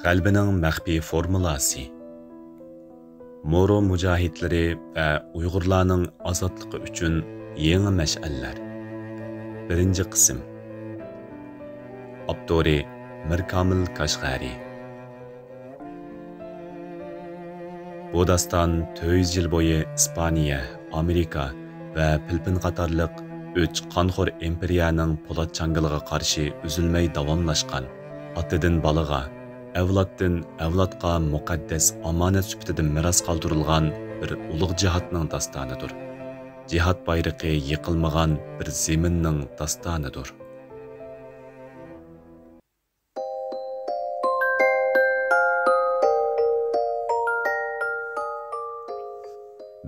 Qalbining maxfiy formulasi. Moro mujohidlari va Uyg'urlarning ozodligi uchun yangi mash'allar. Birinchi qism. Abdori Mirkamil Kashg'ari. Bu daston 400 yil bo'yi Ispaniya, Amerika va Filipin qatorliq 3 qonxo'r imperiyaning po'lat changaliga qarshi uzilmay davomlashgan, otadan bolaga, avloddan avlodga muqaddas omonat sifatida miros qoldirilgan bir ulug' jihodning dastonidir. Jihod bayrog'i yiqilmagan bir zaminning dastonidir.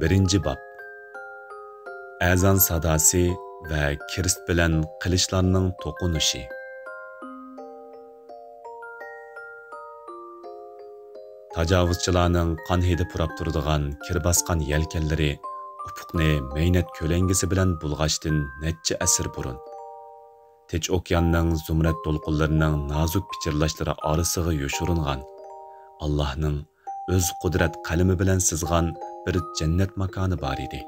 Birinchi bob. Azon sadosi va kirst bilan qilichlarning to'qinishi. Tajovuzchilarning qon hidi purab turadigan kir bosgan yelkanlari ufuqni maynat ko'langisi bilan bulg'ashdan necha asr burun. Tinch okeanning zumrad to'lqinlarining nozuk pichirlashlari orasiga yoshiringan, Allohning o'z qudrat qalami bilan sizgan bir jannat makoni bor edi.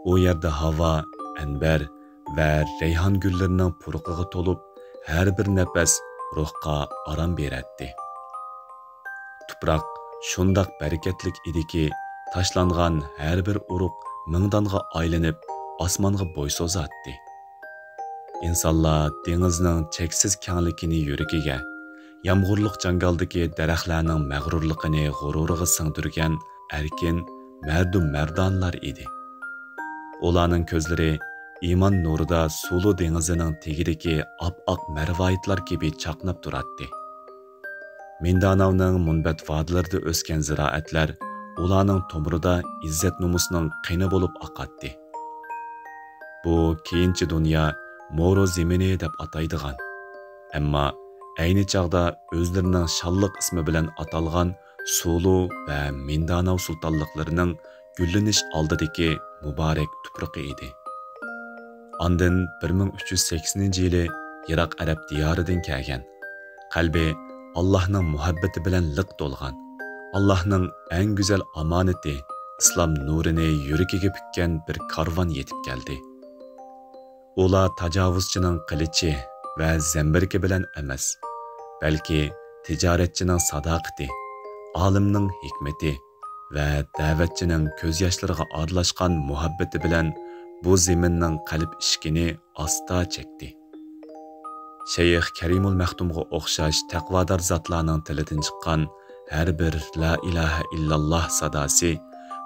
U yerda havo, anbar va rayhon gullarining purqiga to'lib, har bir nafas ruhga orom beradi. Tuproq shundoq barakatlik ediki, tashlangan har bir uruq mingdonga aylanib, osmonga bo'y so'zatdi. Insonlar dengizning cheksiz kengligini yuragiga, yomg'irliq jangaldagi daraxtlarning mag'rurligini g'ururiga singdirgan erkin, mardum mardonlar edi. Ularning ko'zlari iymon nurida sulu dengizining tegidagi op-oq marvoyitlar kabi chaqnab turardi. Mindanavning munbat vodlarida o'sgan ziroatlar ularning tomirida izzat nomusning qini bo'lib oqatdi. Bu keyinchi dunyo Moro zemini deb ataydigan, ammo ayni chog'da o'zlarining shonliq ismi bilan atalgan Sulu va Mindanao sultonliklarining gullanish oldidagi muborak tuproqi edi. Ondan 1380-yili Iroq arab diyoridan kelgan, qalbi Allohning muhabbati bilan liq to'lgan, Allohning eng go'zal omonati, islom nurini yuragiga pukkan bir karvon yetib keldi. Ular tajovuzchining qilichi va zambirki bilan emas, balki tijoratchining sadoqati, olimning hikmati va da'vatchining ko'z yoshlariga aralashgan muhabbati bilan bu zaminning qalb ishkini asta chekdi. Shayx Karimul Maxtumga o'xshash taqvodor zotlarning tilidan chiqqan har bir la ilaha illalloh sadosi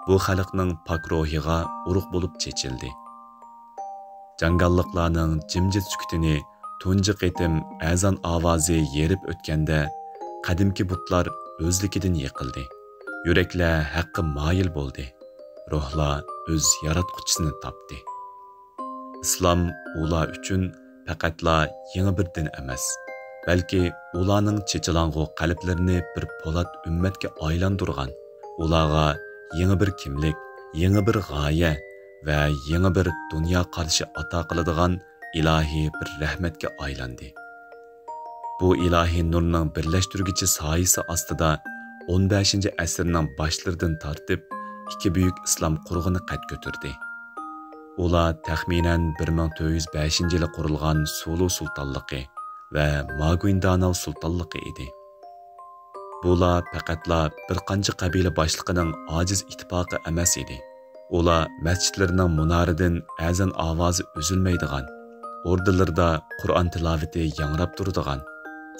bu xalqning pok ruhiga urug' bo'lib chechildi. Jangalliqlarning jimjit sukutini tunji qitim azon ovozi yerib o'tganda qadimki butlar o'zligidan yiqildi. Yuraklar haqqi moyil bo'ldi. Ruhlar o'z yaratquchisini topdi. Islom ular uchun faqatla yangi bir din emas, balki ularning chechilang'u qalblarini bir po'lat ummatga aylantirgan, ularga yangi bir kimlik, yangi bir g'oya va yangi bir dunyo qarshi ato qiladigan ilohiy bir rahmatga aylandi. Bu ilohiy nurning birlashtirgichi soyasi ostida 15-asrning boshlaridan tortib ikki buyuk islom qurg'ini qad ko'tardi. Ular taxminan 1405-yili qurilgan Sulu sultonligi va Maguindanao sultonligi edi. Bular faqatla bir qancha qabila boshliqining ojiz ittifoqi emas edi. Ular masjidlarining munoridan azon ovozi uzilmaydigan, o'rdalarda Qur'on tilovati yangrab turadigan,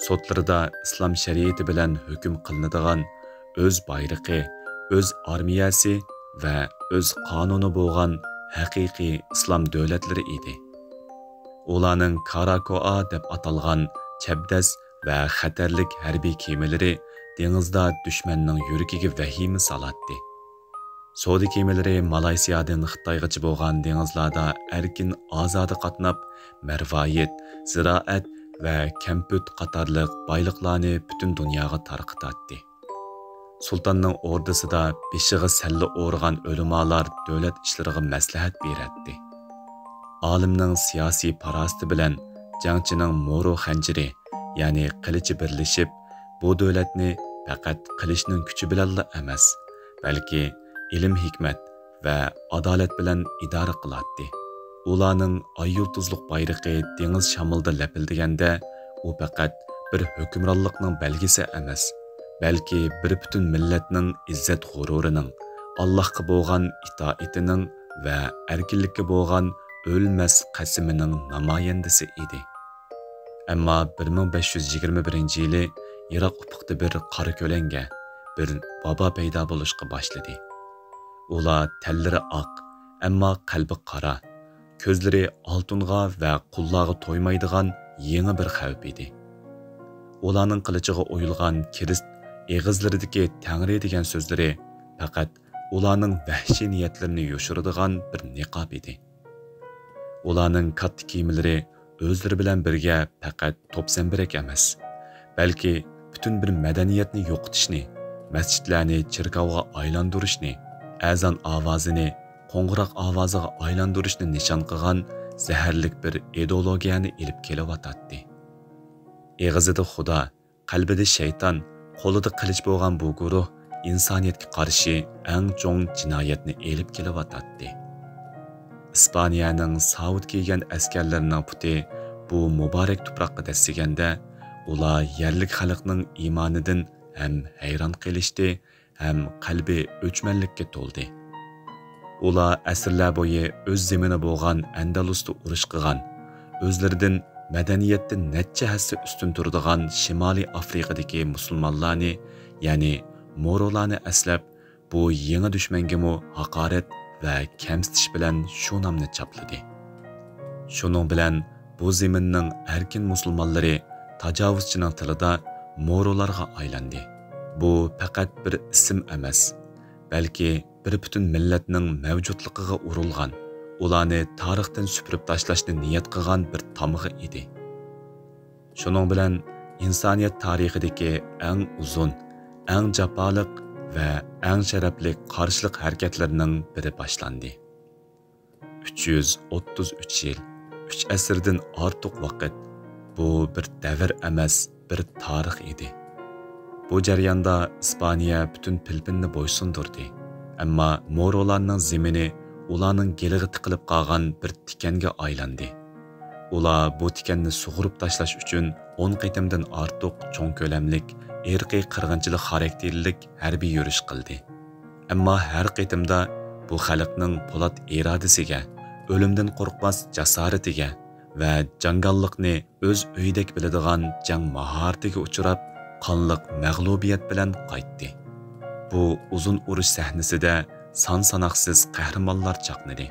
sotlarida islom shariati bilan hukm qilinadigan, o'z bayrog'i, o'z armiyasi va o'z qonuni bo'lgan haqiqiy islom davlatlari edi. Ularning Karakoa deb atalgan chabdas va xatarlik harbiy kemalari dengizda dushmanning yuragiga vahima solatdi. Savdo kemalari Malayziyadan Xitoygacha bo'lgan dengizlarda erkin ozoda qatnab, marvoyit, ziroat va kamput qatorliq boyliqlarni butun dunyoga tarqatdi. Sultanning ordasida beshiga salla o'rgan o'limalar davlat ishlariga maslahat beradi. Olimning siyosiy parasti bilan jangchining Moro xanjiri, ya'ni qilichi birlashib, bu davlatni faqat qilishning kuchi bilanla emas, balki ilm hikmat va adolat bilan idora qiladi. Ularning ay yulduzliq bayrog'i dengiz shamolda lapildaganda, u faqat bir hukmronlikning belgisi emas, balki bir butun millatning izzat g'ururining, Allohga bo'lgan itoatining va erkinlikka bo'lgan o'lmas qasimining namoyandasi edi. Ammo 1521-yili Iroq ufuqida bir qora ko'langa, bir vabo paydo bo'lishga boshladi. Ular tallari oq, ammo qalbi qora, ko'zlari oltinga va qullarga to'ymaydigan yangi bir xavf edi. Ularning qilichiga o'yilgan kirist eg'izlaridagi Tangri degan so'zlari faqat ularning vahshiy niyatlarini yoshiradigan bir niqob edi. Ularning katta kiyimlari o'zlari bilan birga faqat to'psambirak emas, balki butun bir madaniyatni yo'qotishni, masjidlarni chirkovga aylantirishni, azon ovozini qo'ng'iroq ovoziga aylantirishni nishon qilgan zaharlik bir ideologiyani ilib kelyotdi. Eg'izida Xudo, qalbida shayton, qo'lida qilich bo'lgan bu guruh insoniyatga qarshi eng cho'ng jinoyatni elib kelyotdi. Ispaniyaning savut kiygan askarlarining puti bu muborak tuproqqa dastiganda, ular yerlik xalqning iymonidan ham hayron qilishdi, ham qalbi o'chmanlikka to'ldi. Ular asrlar bo'yi o'z zemini bo'lgan Andalusda urush qilgan, o'zlaridan madaniyatda necha hassa ustun turadigan Shimoliy Afrikadagi musulmonlarni, ya'ni Morolarni aslab, bu yangi dushmanga haqorat va kamsitish bilan shu nomni chapladi. Shuning bilan bu zaminning erkin musulmonlari tajovuzchining tilida Morolarga aylandi. Bu faqat bir ism emas, balki bir butun millatning mavjudligiga urilgan, ularni tarixdan supurib tashlashni niyat qilgan bir tamg'i edi. Shuning bilan insoniyat tarixidagi eng uzun, eng jafoliq va eng sharafli qarshilik harakatlarining biri boshlandi. 333 yil, 3 asrdan ortiq vaqt, bu bir davr emas, bir tarix edi. Bu jarayonda Ispaniya butun Filipinni bo'ysundirdi, ammo Morolarning zemini ularning gelig'i tiqilib qolgan bir tikanga aylandi. Ular bu tikanni sug'urib tashlash uchun 10 qitimdan ortiq cho'ng ko'lamlik irqiy qirg'inchilik xarakterlik harbiy yurish qildi. Ammo har qitimda bu xalqning po'lat irodasiga, o'limdan qo'rqmas jasoratiga va jangallikni o'z uyidek biladigan jang mahoratiga uchrab, qonliq mag'lubiyat bilan qaytdi. Bu uzun urush sahnasida son-sanoqsiz qahramonlar chaqnadi.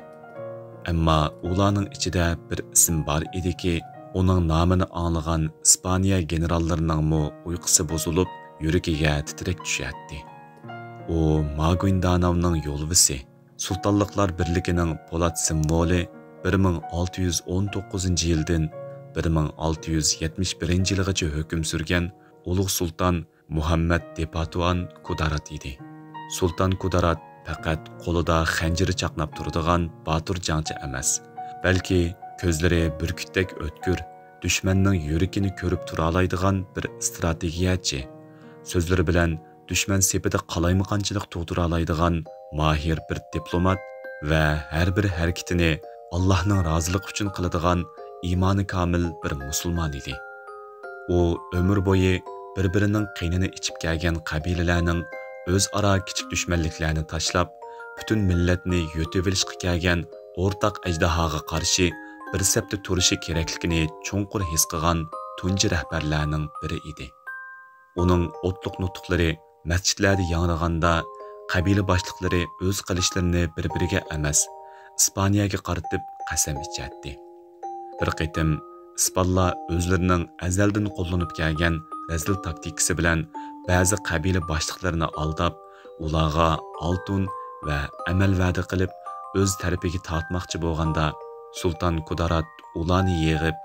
Ammo ularning ichida bir ism bor ediki, uning nomini anglagan Ispaniya generallarining uyqusi buzilib, yuragiga titrak tushadi. U Maguindanavning yo'lvisi, Sultonliklar birligining po'lat simvoli 1619-yildan 1671-yilgacha hukm surgan ulug' sulton Muhammad de Patuan Kudarat edi. Sulton Kudarat faqat qo'lida xanjiri chaqnab turadigan botir jangchi emas, balki ko'zlari burkutdek o'tkir, dushmanning yuragini ko'rib tura oladigan bir strategiyachi, so'zlari bilan dushman sepida qalaymaqonchilik tug'dira oladigan mahir bir diplomat va har bir harakatini Allohning roziligi uchun qiladigan iymoni komil bir musulmon edi. U umr bo'yi bir-birining qinini ichib kelgan qabilalarning o'zaro kichik dushmanliklarni tashlab, butun millatni yutib olishga kelgan o'rtaq ajdahoga qarshi bir safda turishi kerakligini cho'nqur his qilgan tunji rahbarlarning biri edi. Uning o'tliq nutqlari masjidlarda yangraganda, qabila boshliqlari o'z qilishlarini bir-biriga emas, Ispaniyaga qaratib qasam ichadi. Bir qitim Ispanlar o'zlarining azaldan qo'llanib kelgan razil taktikasi bilan ba'zi qabila boshliqlarini aldab, ularga oltin va amal va'da qilib, o'z tarafiga tortmoqchi bo'lganda, Sulton Kudarat ularni yig'ib,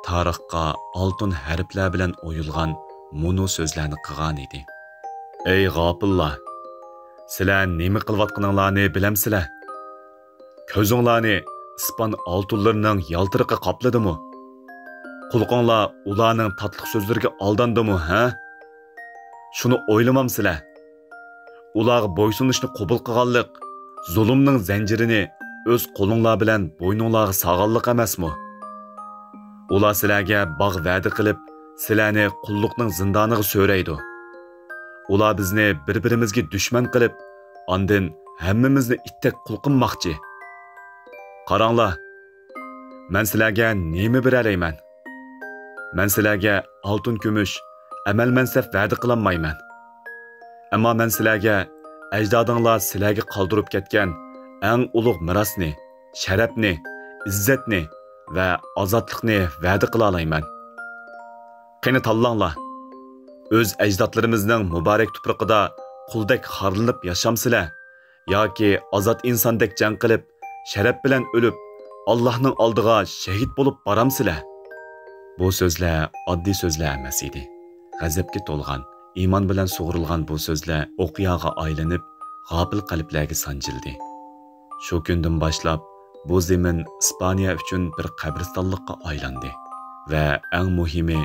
tarixga oltin harflar bilan o'yilgan munu so'zlarni qilgan edi. Ey g'ofillar, sizlar nima qilayotganinglarni bilamsizlar? Ko'zinglarni Ispan oltinlarining yaltiriqi qopladimi? Qulqonglar ularning tatliq so'zlariga aldandimi, ha? Shuni o'ylamamsizlar. Ularga bo'ysunishni qabul qilganlik zulmning zanjirini o'z qo'linglar bilan bo'yninglarga sag'anlik emasmi? Ular sizlarga bog' va'da qilib, sizlarni qulluqning zindoniga so'raydi. Ular bizni bir-birimizga dushman qilib, ondan hammamizni itdek qul qilmoqchi. Qaranglar, men sizlarga nima beralayman? Men sizlarga oltin kumush, amal mansab va'da qilolmayman. Ammo men sizlarga ajdodinglar sizlarga qoldirib ketgan eng ulug' mirosni, sharafni, izzatni va ozodlikni va'da qila olayman. Qani tanlanglar. O'z ajdodlarimizning muborak tuprog'ida quldek xorlinib yashamsizlar yoki ozod insondek jang qilib, sharaf bilan o'lib, Allohning oldiga shahid bo'lib boramsizlar? Bu so'zlar oddiy so'zlar emas edi. G'azabga to'lgan, iymon bilan sug'urilgan bu so'zlar o'qiyaga aylanib, g'ofil qalblarga sanjildi. Shu kundan boshlab bu zamin Ispaniya uchun bir qabristonlikqa aylandi va eng muhimi,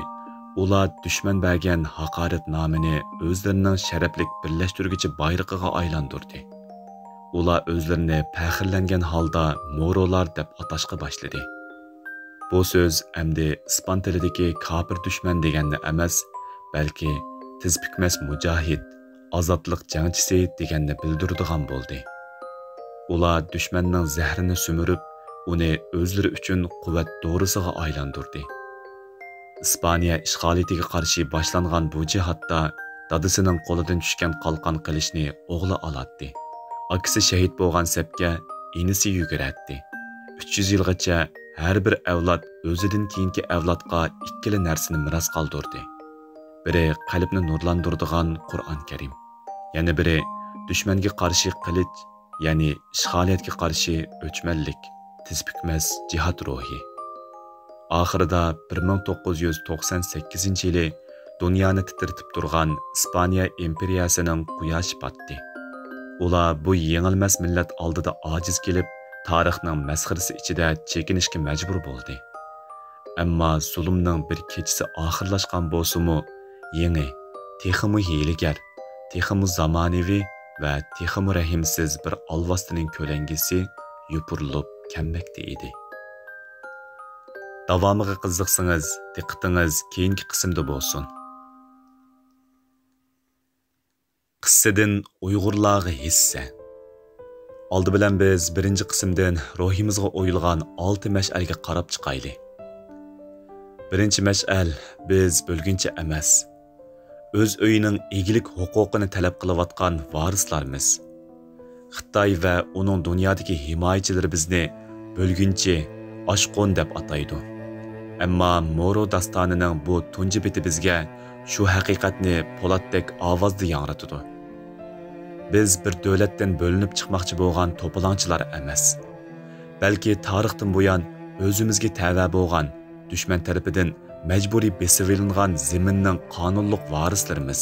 ular dushman bergan haqorat nomini o'zlarining sharaflik birlashtiruvchi bayrog'iga aylantirdi. Ular o'zlarini faxrlangan holda Morolar deb atashga boshladi. Bu so'z endi ispan tilidagi kofir dushman deganni emas, balki tiz bukmas mujohid, ozodlik jangchisi deganni bildiradigan bo'ldi. Ular dushmanning zahrini sumirib, uni o'zlari uchun quvvat dorisiga aylantirdi. Ispaniya ishg'oliyatiga qarshi boshlangan bu jihatda dadasining qo'lidan tushgan qalqon qilishni o'g'li oladi. Akisi shahid bo'lgan sapga inisi yuguratdi. 300 yilgacha har bir avlod o'zidan keyingi avlodga ikkili narsani meros qoldirdi. Biri qalbni nurlantiradigan Qur'on Karim, yana biri dushmanga qarshi qilich, ya'ni ishg'oliyatga qarshi o'chmanlik, tiz bukmas jihad ruhi. Oxirida 1998-yili dunyoni titritib turgan Ispaniya imperiyasining quyoshi patdi. Ular bu yengilmas millat oldida ojiz kelib, tarixning masxarasi ichida chekinishga majbur bo'ldi. Ammo zulmning bir kechasi oxirlashgan bo'lsa-mu, yangi, texmi hiylagar, texmi zamonaviy va texmi rahimsiz bir alvastining ko'langisi yupurilib kelmoqda edi. Davomiga qiziqsangiz, diqqatingiz keyingi qismda bo'lsin. Qissadan Uyg'urlarga hissa. Oldi bilan biz birinchi qismdan ruhimizga o'yilgan 6 mash'alga qarab chiqayli. Birinchi mash'al biz bo'lguncha emas, o'z o'yining egilik huquqini talab qilayotgan varislarimiz. Xitoy va uning dunyodagi himoyachilari bizni bo'lguncha oshqon deb ataydi. Ammo Moro dastonining bu tunji beti bizga shu haqiqatni po'latdek ovozda yangratadi. Biz bir davlatdan bo'linib chiqmoqchi bo'lgan to'polonchilar emas, balki tarixdan buyon o'zimizga tava bo'lgan dushman tarafidan majburiy besivilingan zaminning qonunliq varislarimiz.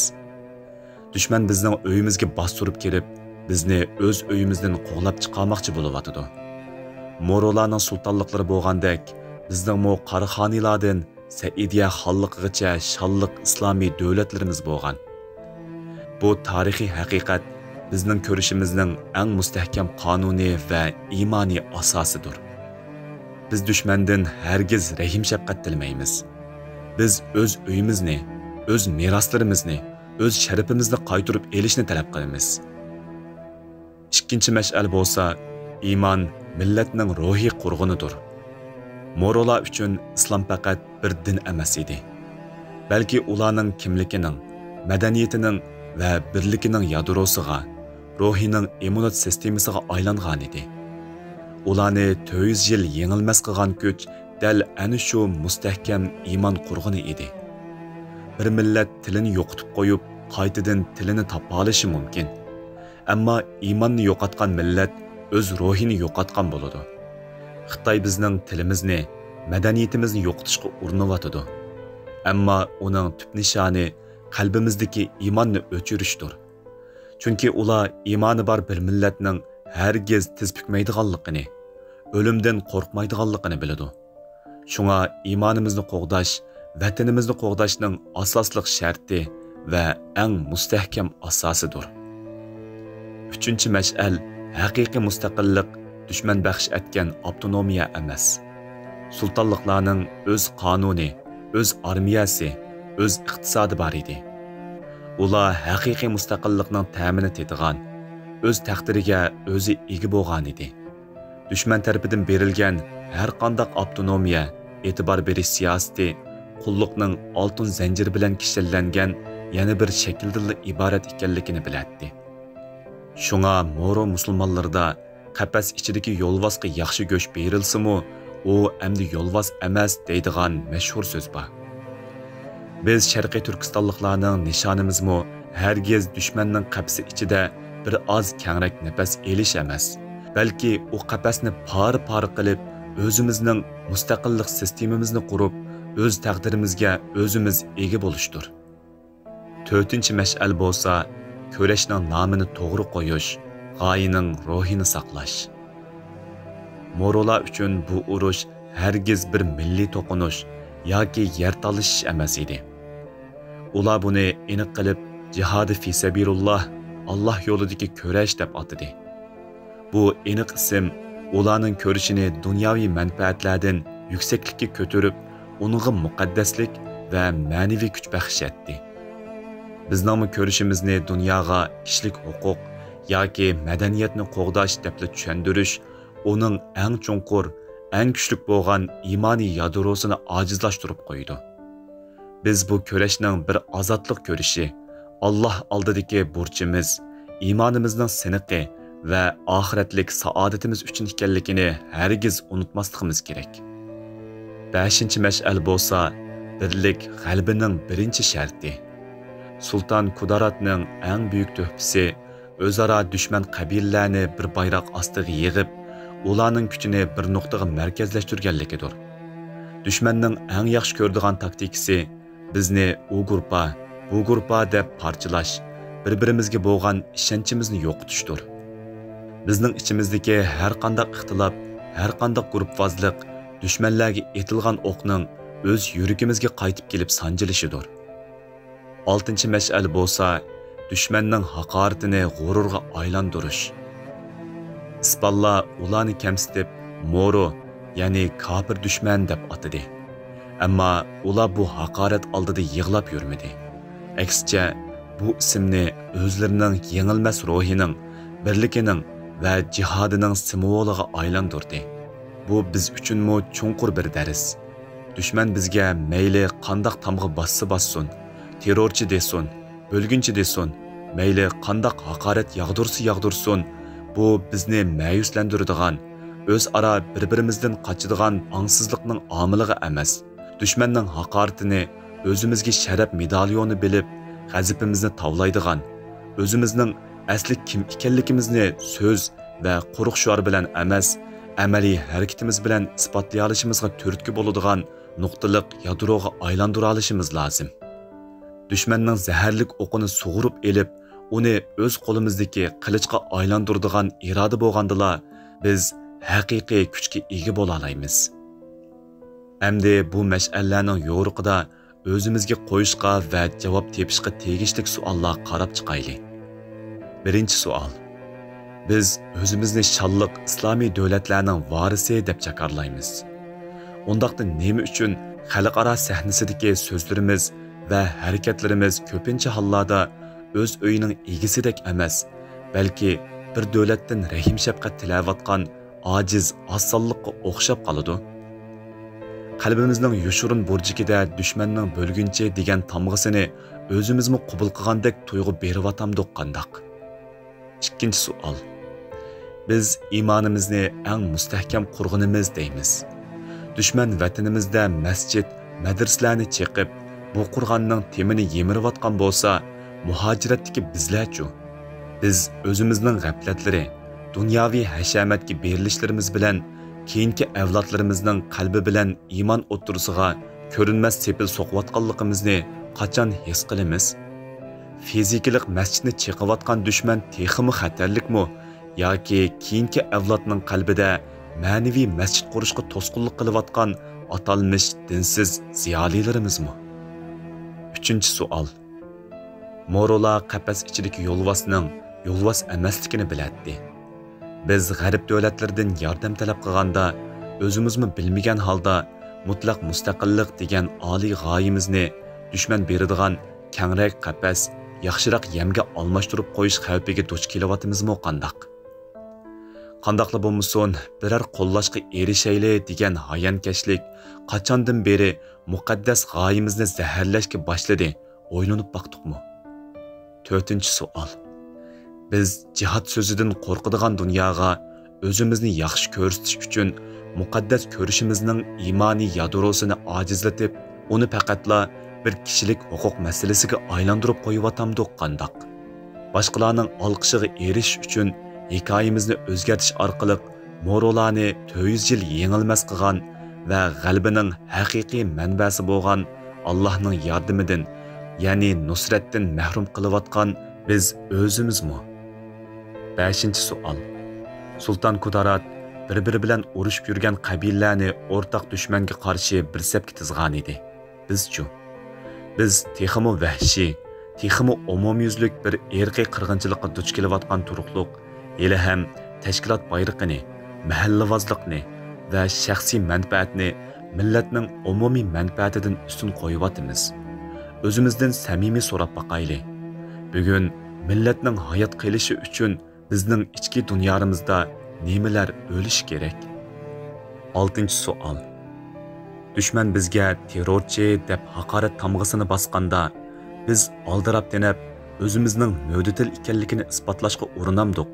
Dushman bizning uyimizga bostirib kelib, bizni o'z uyimizdan qo'g'lab chiqarmoqchi bo'layotdi. Morolarning sultonliklari bo'lgandek, bizning mo Qaraxoniylardan Saidiya xonligigacha shonliq islomiy davlatlarimiz bo'lgan. Bu tarixiy haqiqat bizning ko'rishimizning eng mustahkam qonuniy va iymoniy asosidir. Biz dushmandan hargiz rahim shafqat tilmaymiz. Biz o'z uyimizni, o'z meroslarimizni, o'z sharafimizni qaytarib elishni talab qilamiz. Ikkinchi mash'al bo'lsa, iymon millatning ruhiy qurg'unidir. Morolar uchun islom faqat bir din emas edi, balki ularning kimligining, madaniyatining va birligining yadrosiga, ruhining immunit sistemasiga aylangan edi. Ularni 400 yil yengilmas qilgan kuch dal ana shu mustahkam iymon qurg'uni edi. Bir millat tilini yo'qotib qo'yib, qaytadan tilini topa olishi mumkin. Ammo iymonni yo'qotgan millat o'z ruhini yo'qotgan bo'ladi. Xitoy bizning tilimizni, madaniyatimizni yo'qotishga urinyotidi. Ammo uning tub nishoni qalbimizdagi iymonni o'chirishdir. Chunki ular iymoni bor bir millatning hargiz tiz bukmaydiganligini, o'limdan qo'rqmaydiganligini biladi. Shunga iymonimizni qo'g'dash, vatanimizni qo'g'dashning asosliq sharti va eng mustahkam asosidir. 3-mash'al haqiqiy mustaqillik dushman baxsh etgan avtonomiya emas. Sultonliklarning o'z qonuni, o'z armiyasi, o'z iqtisodi bor edi. Ular haqiqiy mustaqillikning ta'minini tetigan, o'z taqdiriga o'zi ega bo'lgan edi. Dushman tarafidan berilgan har qanday avtonomiya, e'tibor berish siyosati qulluqning oltin zanjir bilan kishanlangan yana bir shakldan iborat ekanligini biladi. Shunga Moro musulmonlarda qapas ichidagi yo'lvosga yaxshi go'sht berilsa-mu, u endi yo'lvos emas deydigan mashhur so'z bor. Biz Sharqiy Turkistonliklarning nishonimizmi hargiz dushmanning qapsi ichida bir oz kengrak nafas elish emas, balki u qapasni par qilib o'zimizning mustaqillik sistemamizni qurib, o'z taqdirimizga o'zimiz ega bo'lishdir. 4-mash'al bo'lsa, kurashning nomini to'g'ri qo'yish, g'oyaning ruhini saqlash. Morolar uchun bu urush hargiz bir milliy to'qinish yoki yer talashish emas edi. Ular buni aniq qilib jihodi fi sabilillah, Alloh yo'lidagi kurash deb atadi. Bu aniq ism ularning ko'rishini dunyoviy manfaatlardan yuksaklikka ko'tarib, uningga muqaddaslik va ma'naviy kuch baxsh etdi. Bizning ko'rishimizni dunyoga kishilik huquq yoki madaniyatni qo'g'dash deb tushuntirish, uning eng chunqur, eng kuchli bo'lgan iymoniy yadrosini ojizlashtirib qo'ydi. Biz bu kurashning bir ozodlik ko'rishi, Alloh oldidagi burchimiz, iymonimizning siniqi va oxiratlik saodatimiz uchun ekanligini hargiz unutmasligimiz kerak. 5-mash'al bo'lsa, birlik g'albining birinchi sharti. Sultan Kudaratning eng buyuk tuhfasi o'zaro dushman qabilalarni bir bayroq ostiga yig'ib, ularning kuchini bir nuqtaga markazlashtirganligidir. Dushmanning eng yaxshi ko'radigan taktikasi bizni bu gruppa deb parchalash, bir-birimizga bo'lgan ishonchimizni yo'qotishdir. Bizning ichimizdagi har qanday ixtilof, har qanday guruhvozlik dushmanlarga etilgan o'qning o'z yuragimizga qaytib kelib sanjilishidir. 6-mash'al bo'lsa, dushmanning haqoratini g'ururga aylantirish. Ispanlar ularni kamsitib Moro, ya'ni kafir dushman deb atadi. Ammo ular bu haqorat oldida yig'lab yurmadi. Aksicha, bu ismni o'zlarining yengilmas ruhining, birligining va jihodining simvoliga aylantirdi. Bu biz uchunmi chunqur bir dars. Dushman bizga mayli qandoq tamg'a bassin, terrorchi desin, o'lgunchi desin, mayli qandoq haqorat yag'dirsin, bu bizni ma'yuslantiradigan, o'zaro bir-birimizdan qochadigan angsizlikning omiliga emas. Dushmanning haqoratini o'zimizga sharaf medalyoni bilib, g'azabimizni tavlaydigan, o'zimizning asli kim ekanligimizni so'z va quruq shuar bilan emas, amaliy harakatimiz bilan isbotlay olishimizga turtki bo'ladigan nuqtaliq yadroga aylantira olishimiz lozim. Dushmanning zaharlik o'qini sug'urib elib, uni o'z qo'limizdagi qilichga aylantiradigan iroda bo'lgandila, biz haqiqiy kuchga ega bo'la olamiz. Endi bu mash'allarning yo'riqida o'zimizga qo'yishga va javob tepishga tegishli savollar qarab chiqaylik. Birinchi savol. Biz o'zimizni shonliq islomiy davlatlarning varisi deb jakarlaymiz. Undaqda nima uchun xalqaro sahnasidagi so'zlarimiz va harakatlarimiz ko'pincha hollarda o'z o'yining egisidek emas, balki bir davlatdan rahim shafqat tilayotgan ojiz osonlikqa o'xshab qoladi? Qalbimizning yoshirin burjikida dushmanning bo'lguncha degan tamg'isini o'zimizmi qabul qilgandek tuyg'u beriyotamdiq qandaq? Ikkinchi savol. Biz iymonimizni eng mustahkam qurg'inimiz deymiz. Dushman vatanimizda masjid, madrasalarni cheqib, bu qurg'onning temini yemirayotgan bo'lsa, muhojiratdagi bizlarchu. Biz o'zimizning g'aflatlari, dunyoviy hashamatga berilishlarimiz bilan keyingi avlodlarimizning qalbi bilan iymon o'ttirisiga ko'rinmas sepil so'qiyotganligimizni qachon his qilamiz? Fizikalik masjidni cheqayotgan dushman texmi xatarlikmi yoki keyingi avlodning qalbida ma'naviy masjid qurishga to'sqinlik qilayotgan atalmish dinsiz ziyolilarimizmi? Uchinchi savol. Mo'rolar qafas ichidagi yo'lvosning yo'lvos emasligini bilardi. Biz g'arb davlatlaridan yordam talab qilganda o'zimizmi bilmagan holda mutlaq mustaqillik degan oliy g'oyamizni dushman beradigan kangrak qafas, yaxshiroq yemga almashtirib qo'yish xavfiga duch kelyapmizmi qandoq? Qandoqla bo'lmasin, biror qo'llashga erishayli degan hayonkashlik qachondan beri muqaddas g'oyamizni zaharlashga boshladi, o'ylanib boqdikmi? 4-savol. Biz jihad so'zidan qo'rqadigan dunyoga o'zimizni yaxshi ko'rsatish uchun muqaddas ko'rishimizning iymoniy yadrosini ojizlatib, uni faqatla bir kishilik huquq masalasiga aylantirib qo'yivatamdiq qandoq? Boshqalarning olqishiga erishish uchun hikoyamizni o'zgartish orqali Mo'rolarni 400 yil yengilmas qilgan va g'albining haqiqiy manbasi bo'lgan Allohning yordamidan, ya'ni nusratdan mahrum qilayotgan biz o'zimizmi? 5-savol. Sulton Kudarat bir-biri bilan urushib yurgan qabilalarni o'rtaq dushmanga qarshi bir safga tizgan edi. Biz-chu? Biz texmo vahshiy, texmo umumyuzlik bir erkiy qirg'inchilikqa duch kelayotgan turuqliq, hali ham tashkilot bayrog'ini, mahallavozlikni va shaxsiy manfaatni millatning umumiy manfaatidan ustun qo'yyapmiz. O'zimizdan samimiy so'rab boqayli. Bugun millatning hayot qilishi uchun bizning ichki dunyomizda nimalar o'lish kerak? 6-savol. Dushman bizga terrorchi deb haqorat tamg'asini bosganda, biz oldirab denib o'zimizning mo'didil ekanligini isbotlashga urinamdiq.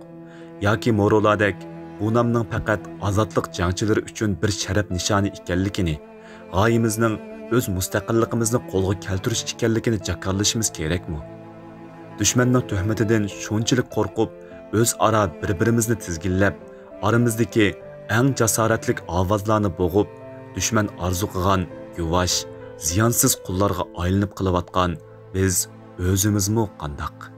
Yoki Mo'rolardek bu nomning faqat ozodlik jangchilari uchun bir sharaf nishoni ekanligini, g'oyamizning o'z mustaqilligimizni qo'lga keltirish ekanligini jakarlashimiz kerakmi? Dushmanning tuhmatidan shunchalik qo'rqib, o'zaro bir-birimizni tizginlab, oramizdagi eng jasoratlik ovozlarni bo'g'ib, dushman orzu qilgan yuvosh, ziyonsiz qullarga aylanib qilayotgan biz o'zimizmi qandoq?